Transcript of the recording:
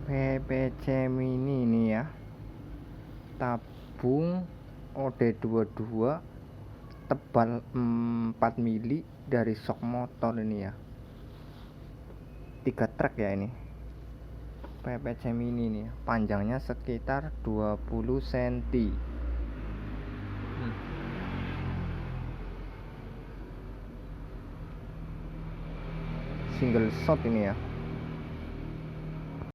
PPC Mini ini ya, tabung OD22 tebal 4 mili dari sok motor ini ya, 3 trek ya. Ini PPC Mini ini panjangnya sekitar 20 cm. Single shot ini ya.